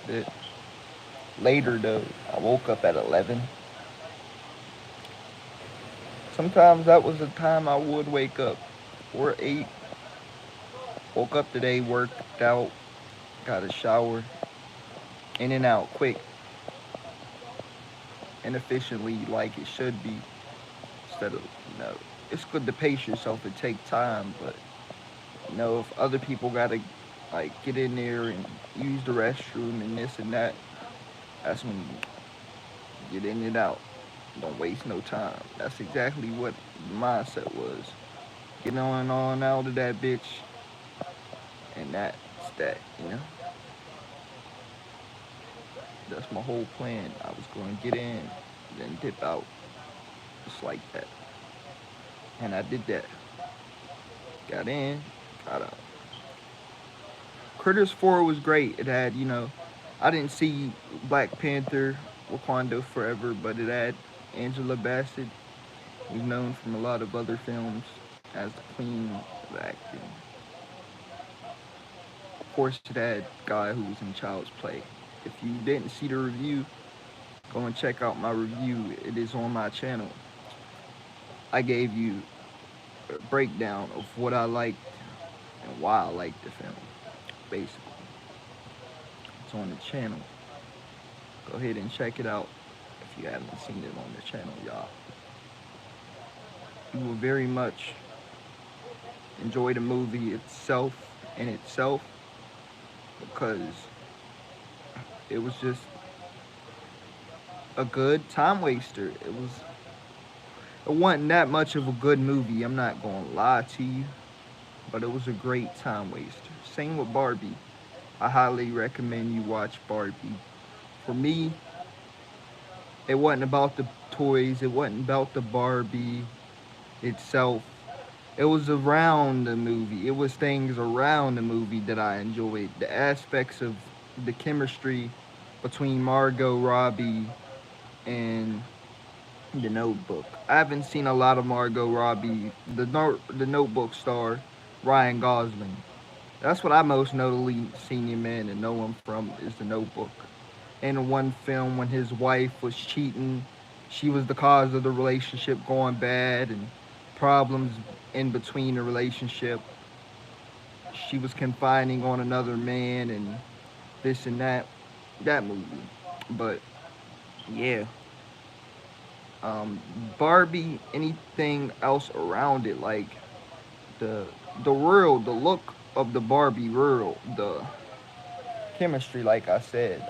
bit later though. I woke up at 11. Sometimes that was the time I would wake up. Or 8. Woke up today, worked out, got a shower, in and out quick and efficiently like it should be. Instead of, it's good to pace yourself and take time, but if other people gotta like get in there and use the restroom and this and that, that's when you get in and out. Don't waste no time. That's exactly what the mindset was. Get on out of that bitch, and that's that. That's my whole plan. I was going to get in, then dip out, just like that. And I did that. Got in, got out. Critters 4 was great. It had, I didn't see Black Panther, Wakanda Forever, but it had Angela Bassett, who's known from a lot of other films as the queen of acting. Of course, it had guy who was in Child's Play. If you didn't see the review, go and check out my review. It is on my channel. I gave you a breakdown of what I liked and why I liked the film, basically. It's on the channel. Go ahead and check it out if you haven't seen it on the channel, y'all. You will very much enjoy the movie itself in itself because it was just a good time waster. It wasn't that much of a good movie, I'm not gonna lie to you, but it was a great time waster. Same with Barbie. I highly recommend you watch Barbie. For me, it wasn't about the toys, it wasn't about the Barbie itself. It was around the movie. It was things around the movie that I enjoyed. The aspects of the chemistry between Margot Robbie and the Notebook. I haven't seen a lot of Margot Robbie, the Notebook star, Ryan Gosling. That's what I most notably seen him in and know him from is the Notebook. In one film, when his wife was cheating, she was the cause of the relationship going bad and problems in between the relationship. She was confining on another man and this and that. That movie. But yeah, Barbie, anything else around it, like the the world, the look of the Barbie world, the chemistry, like I said,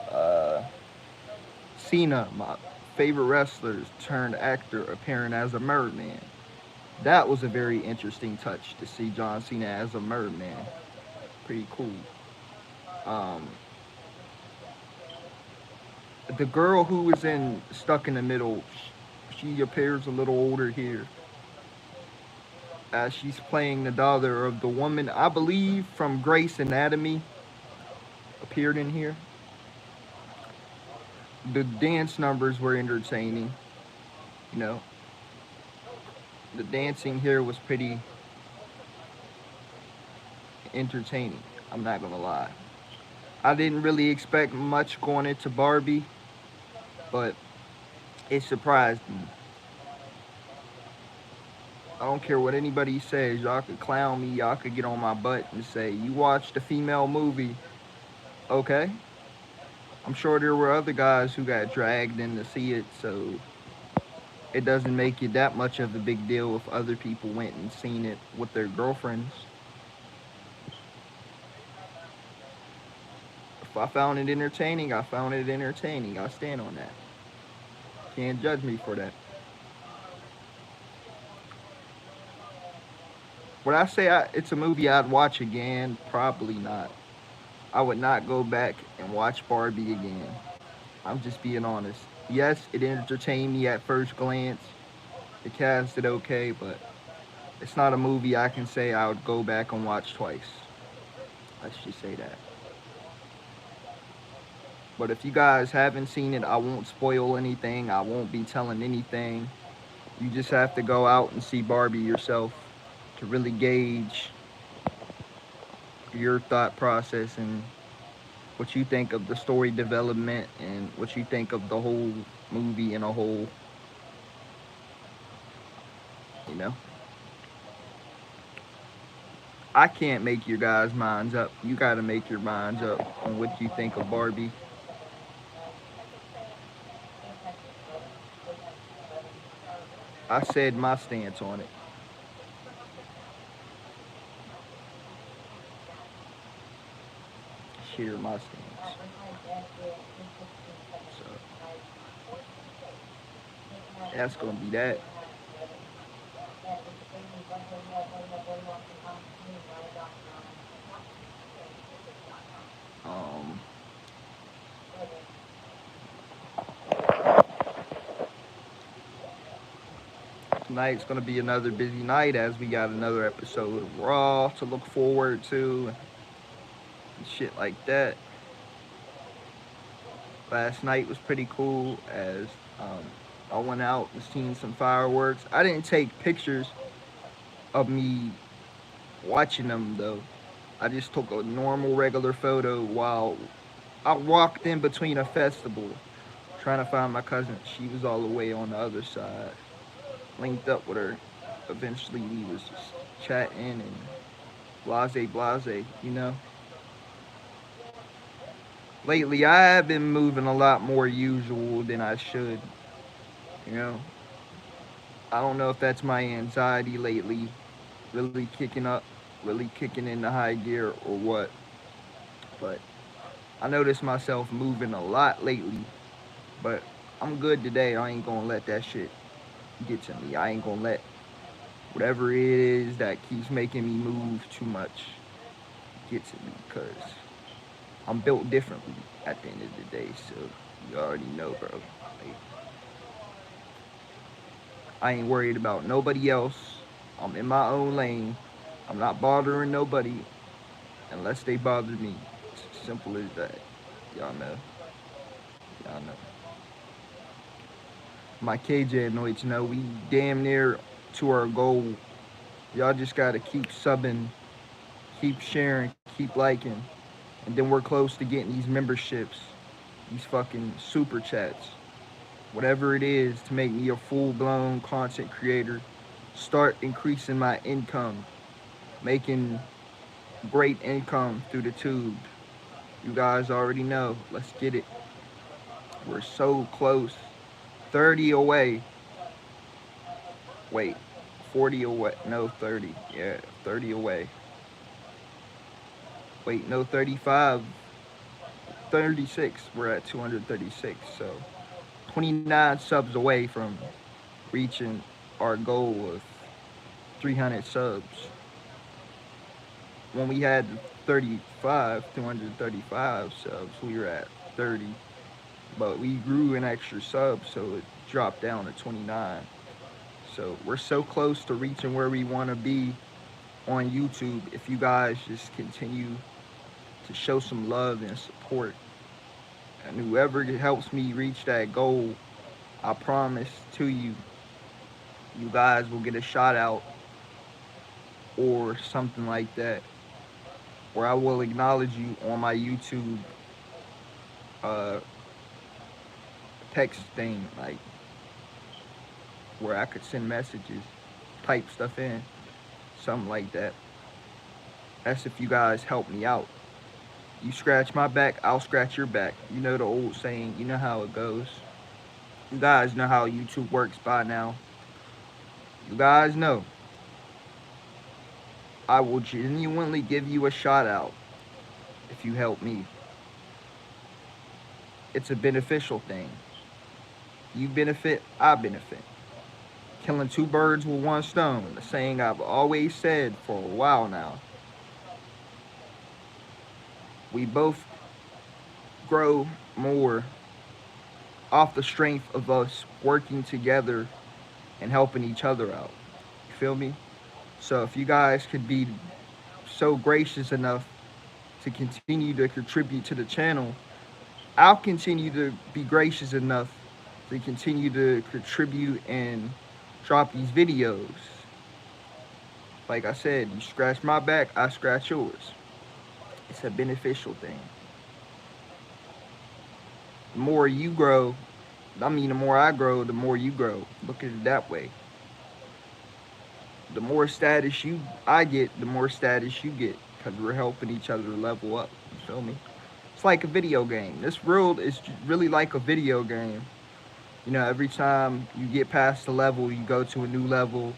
Cena, my favorite wrestler, turned actor, appearing as a Merman. That was a very interesting touch to see John Cena as a Merman. Pretty cool. Um, the girl who was in Stuck in the Middle, she appears a little older here. As she's playing the daughter of the woman, I believe, from Grey's Anatomy, appeared in here. The dance numbers were entertaining. You know, the dancing here was pretty entertaining. I'm not gonna lie. I didn't really expect much going into Barbie, but it surprised me. I don't care what anybody says. Y'all could clown me. Y'all could get on my butt and say, you watched a female movie. Okay. I'm sure there were other guys who got dragged in to see it, so it doesn't make it that much of a big deal if other people went and seen it with their girlfriends. If I found it entertaining, I found it entertaining. I stand on that. Can't judge me for that. Would I say it's a movie I'd watch again? Probably not. I would not go back and watch Barbie again. I'm just being honest. Yes, it entertained me at first glance. The cast did okay, but it's not a movie I can say I would go back and watch twice. Let's just say that. But if you guys haven't seen it, I won't spoil anything. I won't be telling anything. You just have to go out and see Barbie yourself to really gauge your thought process and what you think of the story development and what you think of the whole movie in a whole, you know. I can't make your guys' minds up. You got to make your minds up on what you think of Barbie. I said my stance on it. Share my stance. So that's gonna be that. Um, Tonight's gonna be another busy night as we got another episode of Raw to look forward to and shit like that. Last night was pretty cool as um, I went out and seen some fireworks. I didn't take pictures of me watching them though. I just took a normal regular photo while I walked in between a festival trying to find my cousin. She was all the way on the other side. Linked up with her. Eventually we was just chatting and blase, you know. Lately I have been moving a lot more usual than I should, you know. I don't know if that's my anxiety lately really kicking up, really kicking into high gear or what, but I noticed myself moving a lot lately, but I'm good today. I ain't gonna let that shit get to me. I ain't gonna let whatever it is that keeps making me move too much get to me because I'm built differently at the end of the day. So you already know, bro. Like, I ain't worried about nobody else. I'm in my own lane. I'm not bothering nobody unless they bother me. It's as simple as that. Y'all know. Y'all know. My KJ anoints know we damn near to our goal. Y'all just gotta keep subbing, keep sharing, keep liking, and then we're close to getting these memberships, these fucking super chats, whatever it is to make me a full blown content creator. Start increasing my income, making great income through the tube. You guys already know. Let's get it. We're so close. 30 away. Wait, 40 away. No, 30. Yeah, 30 away. Wait, no, 35. 36. We're at 236. So 29 subs away from reaching our goal of 300 subs. When we had 235 subs, we were at 30. But we grew an extra sub, so it dropped down to 29. So we're so close to reaching where we want to be on YouTube if you guys just continue to show some love and support. And whoever helps me reach that goal, I promise to you, you guys will get a shout out or something like that, where I will acknowledge you on my YouTube uh, text thing, like where I could send messages, type stuff in, something like that. That's if you guys help me out. You scratch my back, I'll scratch your back. You know the old saying, you know how it goes. You guys know how YouTube works by now. You guys know. I will genuinely give you a shout out if you help me. It's a beneficial thing. You benefit, I benefit. Killing two birds with one stone, the saying I've always said for a while now. We both grow more off the strength of us working together and helping each other out. You feel me? So if you guys could be so gracious enough to continue to contribute to the channel, I'll continue to be gracious enough to continue to contribute and drop these videos. Like I said, you scratch my back, I scratch yours. It's a beneficial thing. The more you grow, I mean, the more I grow, the more you grow. Look at it that way. The more status I get, the more status you get, because we're helping each other level up. You feel me? It's like a video game. This world is really like a video game. You know, every time you get past the level, you go to a new level.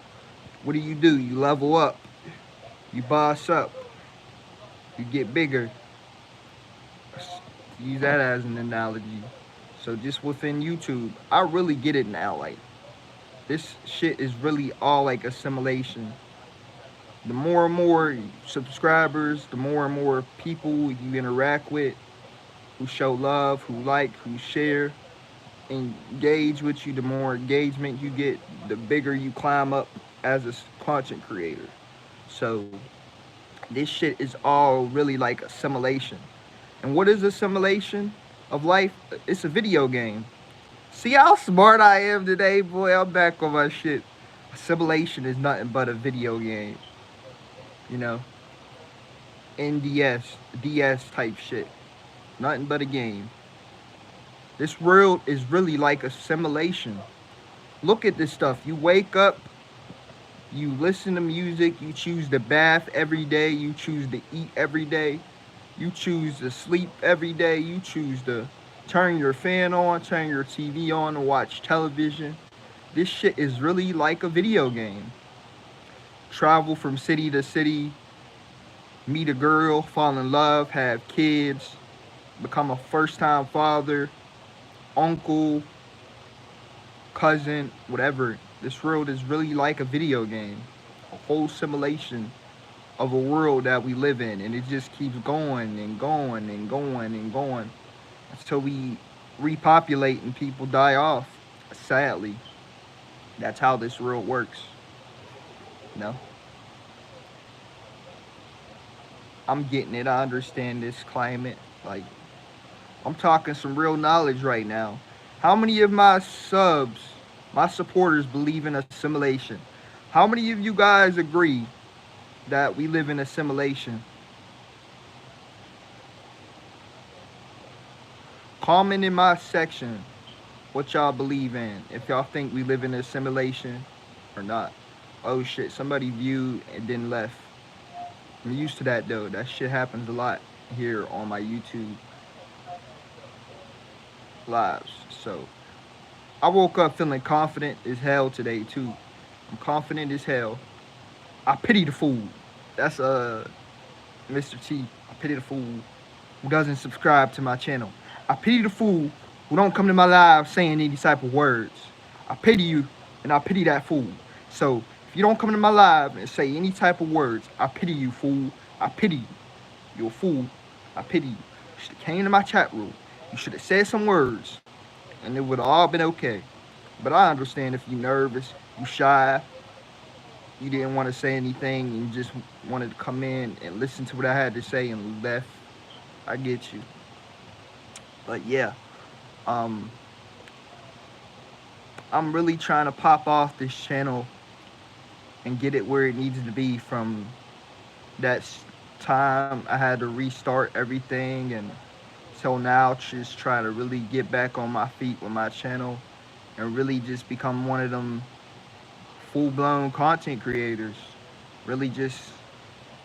What do? You level up. You boss up. You get bigger. Use that as an analogy. So just within YouTube, I really get it now. Like, this shit is really all like assimilation. The more and more subscribers, the more and more people you interact with, who show love, who like, who share, engage with you, the more engagement you get, the bigger you climb up as a content creator. So this shit is all really like assimilation. And what is assimilation of life? It's a video game. See how smart I am today, boy? I'm back on my shit. Assimilation is nothing but a video game. You know? NDS, DS type shit. Nothing but a game. This world is really like assimilation. Look at this stuff. You wake up, you listen to music, you choose to bath every day, you choose to eat every day, you choose to sleep every day, you choose to turn your fan on, turn your TV on, and watch television. This shit is really like a video game. Travel from city to city, meet a girl, fall in love, have kids, become a first-time father, uncle, cousin, whatever. This world is really like a video game, a whole simulation of a world that we live in, and it just keeps going and going and going and going until we repopulate and people die off. Sadly, that's how this world works. You know, I'm getting it. I understand this climate. Like, I'm talking some real knowledge right now. How many of my subs, my supporters, believe in assimilation? How many of you guys agree that we live in assimilation? Comment in my section what y'all believe in. If y'all think we live in assimilation or not. Oh shit, somebody viewed and then left. I'm used to that though. That shit happens a lot here on my YouTube lives. So I woke up feeling confident as hell today too. I'm confident as hell. I pity the fool. That's Mr. T. I pity the fool who doesn't subscribe to my channel. I pity the fool who don't come to my live saying any type of words. I pity you, and I pity that fool. So if you don't come to my live and say any type of words, I pity you, fool. I pity you. You're a fool. I pity you. You should have came to my chat room. You should have said some words, and it would have all been okay. But I understand if you're nervous, you shy, you didn't want to say anything, and you just wanted to come in and listen to what I had to say and left. I get you. But yeah, I'm really trying to pop off this channel and get it where it needs to be. From that time I had to restart everything, and till now just try to really get back on my feet with my channel and really just become one of them full-blown content creators. Really just,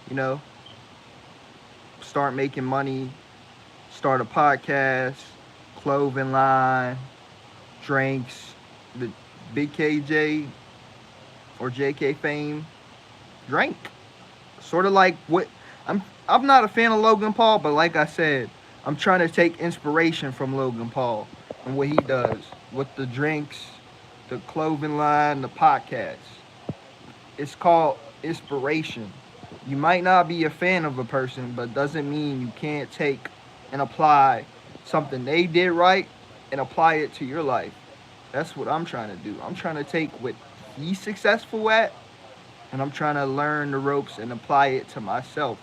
you know, start making money, start a podcast, clothing line, drinks, the Big KJ or JK Fame drink. Sort of like what I'm not a fan of Logan Paul, but like I said, I'm trying to take inspiration from Logan Paul and what he does with the drinks, the clothing line, the podcast. It's called inspiration. You might not be a fan of a person, but doesn't mean you can't take and apply something they did right and apply it to your life. That's what I'm trying to do. I'm trying to take what he's successful at, and I'm trying to learn the ropes and apply it to myself.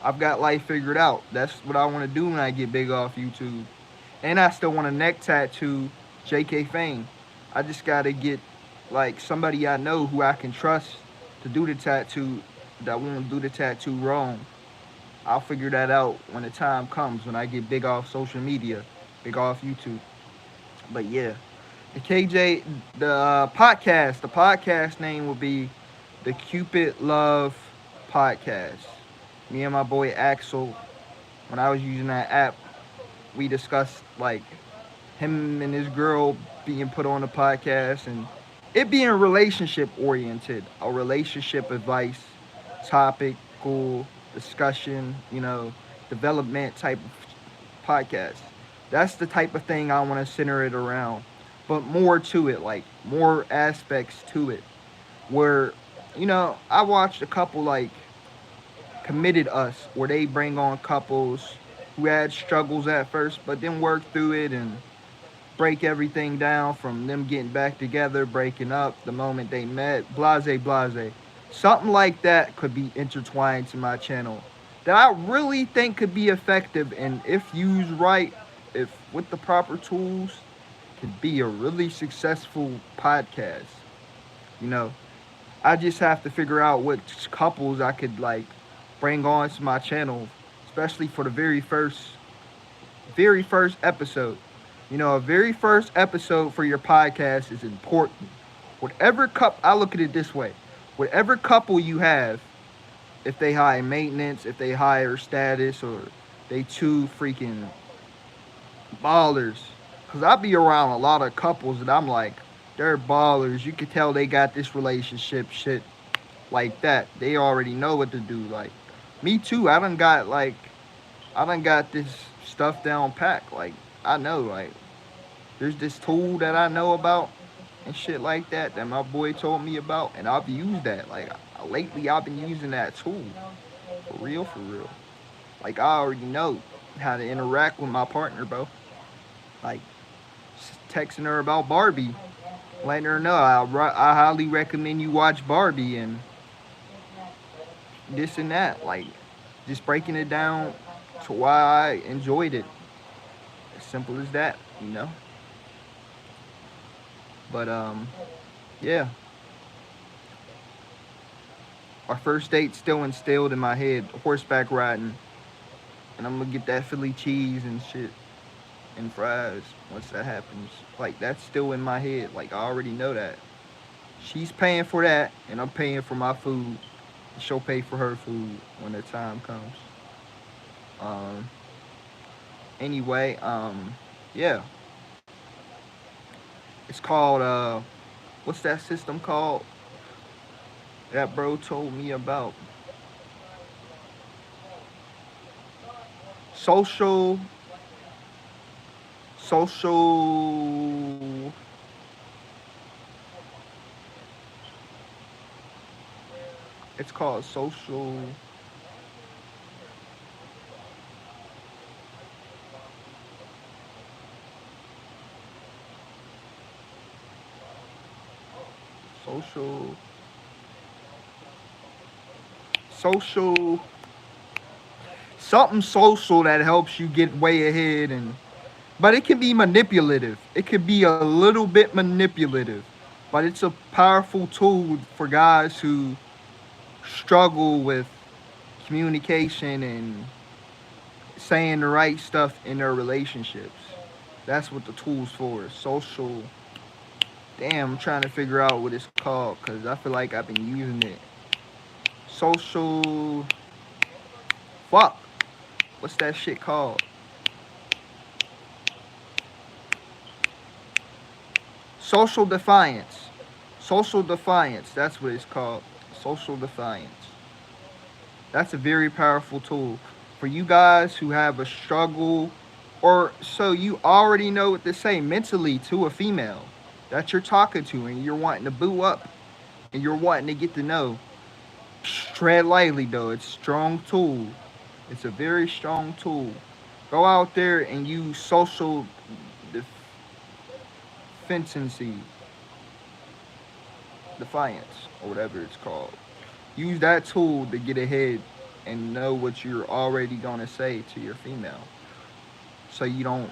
I've got life figured out. That's what I want to do when I get big off YouTube. And I still want a neck tattoo, JK Fame. I just got to get like somebody I know who I can trust to do the tattoo, that won't do the tattoo wrong. I'll figure that out when the time comes, when I get big off social media. They go off YouTube. But yeah, the KJ, the podcast name will be the Cupid Love Podcast. Me and my boy Axel, when I was using that app, we discussed like him and his girl being put on a podcast and it being relationship oriented, a relationship advice topic, cool discussion, development type of podcast. That's the type of thing I want to center it around. But more to it, like more aspects to it. Where, I watched a couple like Committed Us, where they bring on couples who had struggles at first, but then work through it and break everything down from them getting back together, breaking up, the moment they met, blase, blase. Something like that could be intertwined to my channel that I really think could be effective and if used right, if with the proper tools, could be a really successful podcast. You know, I just have to figure out which couples I could like bring on to my channel, especially for the very first episode. A very first episode for your podcast is important. Whatever couple, I look at it this way: whatever couple you have, if they high maintenance, if they higher status, or they too freaking ballers. Cause I be around a lot of couples that I'm like, they're ballers. You can tell they got this relationship shit like that. They already know what to do. Like me too. I done got this stuff down pack. Like I know, like there's this tool that I know about and shit like that my boy told me about, and I've used that. Like lately, I've been using that tool for real, for real. Like I already know how to interact with my partner, bro. Like texting her about Barbie, letting her know I highly recommend you watch Barbie and this and that. Like just breaking it down to why I enjoyed it. As simple as that. But yeah. Our first date still instilled in my head, horseback riding, and I'm gonna get that Philly cheese and shit and fries once that happens. Like that's still in my head. Like I already know that. She's paying for that, and I'm paying for my food. She'll pay for her food when the time comes. Um. Anyway, yeah. It's called what's that system called? That bro told me about social social it's called social social something social that helps you get way ahead, and but it can be manipulative. It could be a little bit manipulative, but it's a powerful tool for guys who struggle with communication and saying the right stuff in their relationships. That's what the tool's for. Social. Damn, I'm trying to figure out what it's called because I feel like I've been using it. Social. Fuck. What's that shit called? Social defiance. Social defiance. That's what it's called. Social defiance. That's a very powerful tool for you guys who have a struggle, or so you already know what to say mentally to a female that you're talking to and you're wanting to boo up and you're wanting to get to know. Tread lightly though. It's a strong tool. It's a very strong tool. Go out there and use social defensivency, defiance, or whatever it's called. Use that tool to get ahead and know what you're already gonna say to your female, so you don't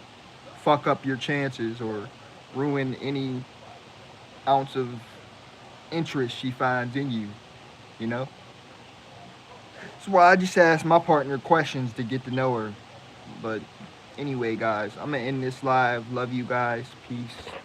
fuck up your chances or ruin any ounce of interest she finds in you. You know. That's why I just ask my partner questions to get to know her. But Anyway, guys, I'm gonna end this live. Love you guys. Peace.